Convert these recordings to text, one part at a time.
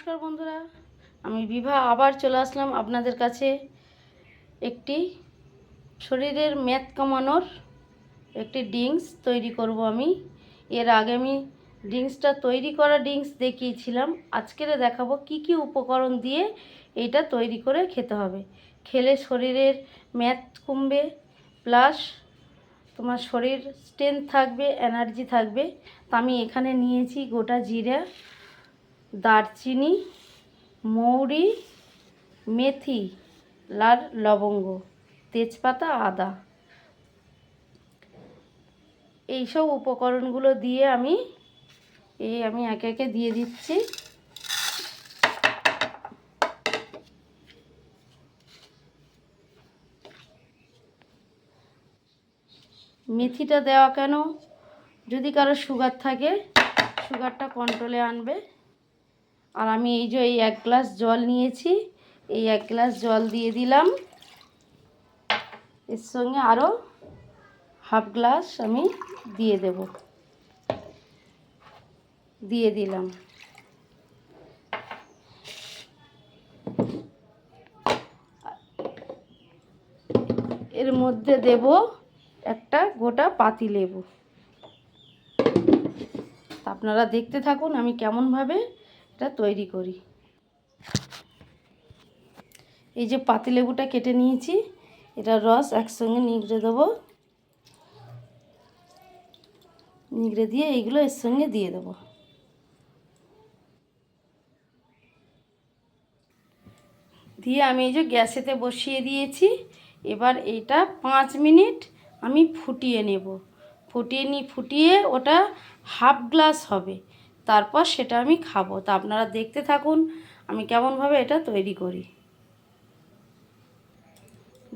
নমস্কার বন্ধুরা, আমি বিভা আবার চলে আসলাম আপনাদের কাছে একটি শরীরের মেদ কমানোর একটি ড্রিঙ্কস তৈরি করব। আমি এর আগে আমি ড্রিঙ্কসটা তৈরি করা ড্রিঙ্কস দেখিয়েছিলাম। আজকের দেখাবো কি কি উপকরণ দিয়ে এইটা তৈরি করে খেতে হবে। খেলে শরীরের মেদ কমবে, প্লাস তোমার শরীর স্ট্রেংথ থাকবে, এনার্জি থাকবে। তো আমি এখানে নিয়েছি গোটা জিরা, দারচিনি, মৌরি, মেথি, লাল লবঙ্গ, তেজপাতা, আদা। এইসব উপকরণগুলো দিয়ে আমি একে একে দিয়ে দিচ্ছি। মেথিটা দেওয়া কেন, যদি কারো সুগার থাকে সুগারটা কন্ট্রোলে আনবে। আর আমি এই 1 গ্লাস জল নিয়েছি, এই 1 গ্লাস জল দিয়ে দিলাম। এর সঙ্গে আরও হাফ গ্লাস আমি দিয়ে দিলাম। এর মধ্যে দেব একটা গোটা পাতিলেবু। আপনারা দেখতে থাকুন আমি কেমনভাবে এটা তৈরি করি। এই যে পাতিলেবুটা কেটে নিয়েছি, এটা রস একসঙ্গে নিগড়ে দেবো। নিগড়ে দিয়ে এইগুলো এর সঙ্গে দিয়ে দেবো। দিয়ে আমি এই যে গ্যাসেতে বসিয়ে দিয়েছি। এবার এইটা 5 মিনিট আমি ফুটিয়ে নেব। ফুটিয়ে ওটা হাফ গ্লাস হবে, তারপর সেটা আমি খাবো। তা আপনারা দেখতে থাকুন আমি কেমনভাবে এটা তৈরি করি।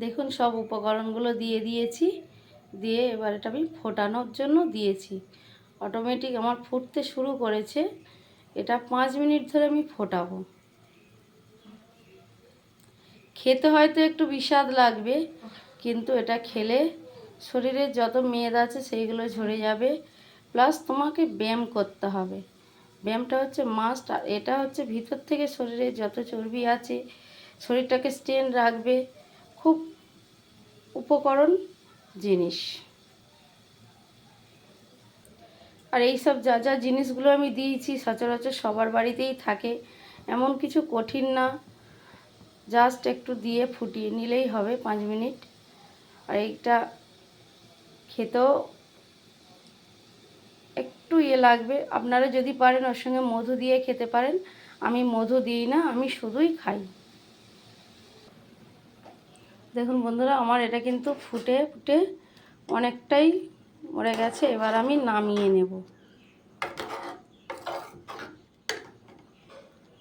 দেখুন সব উপকরণগুলো দিয়ে দিয়েছি, দিয়ে এবার এটা আমি ফোটানোর জন্য দিয়েছি। অটোমেটিক আমার ফুটতে শুরু করেছে। এটা 5 মিনিট ধরে আমি ফোটাবো। খেতে হয়তো একটু বিস্বাদ লাগবে, কিন্তু এটা খেলে শরীরের যত মেদ আছে সেইগুলো ঝরে যাবে। প্লাস তোমাকে ব্যায়াম করতে হবে, ব্যায়ামটা হচ্ছে মাস্ট। আর এটা হচ্ছে ভিতর থেকে শরীরে যত চর্বি আছে শরীরটাকে স্ট্রেন রাখবে। খুব উপকরণ জিনিস। আর এই সব যা যা জিনিসগুলো আমি দিয়েছি সচরাচর সবার বাড়িতেই থাকে, এমন কিছু কঠিন না। জাস্ট একটু দিয়ে ফুটিয়ে নিলেই হবে 5 মিনিট। আর এইটা খেতেও একটু লাগবে। আপনারা যদি পারেন ওর সঙ্গে মধু দিয়ে খেতে পারেন। আমি মধু দিই না, আমি শুধুই খাই। দেখুন বন্ধুরা, আমার এটা কিন্তু ফুটে অনেকটাই মরে গেছে। এবার আমি নামিয়ে নেব।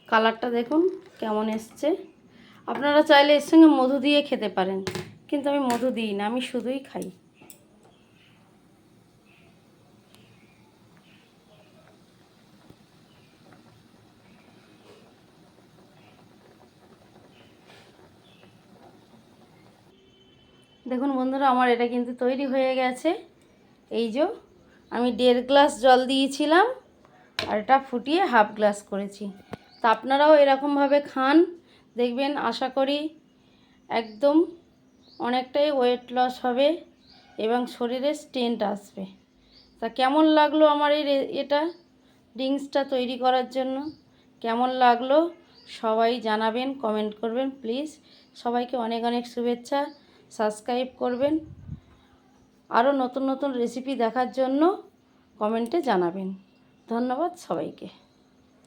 কালারটা দেখুন কেমন এসছে। আপনারা চাইলে এর সঙ্গে মধু দিয়ে খেতে পারেন, কিন্তু আমি মধু দিই না, আমি শুধুই খাই। দেখুন বন্ধুরা, আমার এটা কিন্তু তৈরি হয়ে গেছে। এই যে আমি 1.5 গ্লাস জল দিয়েছিলাম, আর এটা ফুটিয়ে হাফ গ্লাস করেছি। তা আপনারাও এরকমভাবে খান, দেখবেন আশা করি একদম অনেকটাই ওয়েট লস হবে এবং শরীরে স্ট্রেংথ আসবে। তা কেমন লাগলো আমার এটা ড্রিঙ্কসটা তৈরি করার জন্য, কেমন লাগলো সবাই জানাবেন, কমেন্ট করবেন প্লিজ। সবাইকে অনেক অনেক শুভেচ্ছা। সাবস্ক্রাইব করবেন। আরও নতুন নতুন রেসিপি দেখার জন্য কমেন্টে জানাবেন। ধন্যবাদ সবাইকে।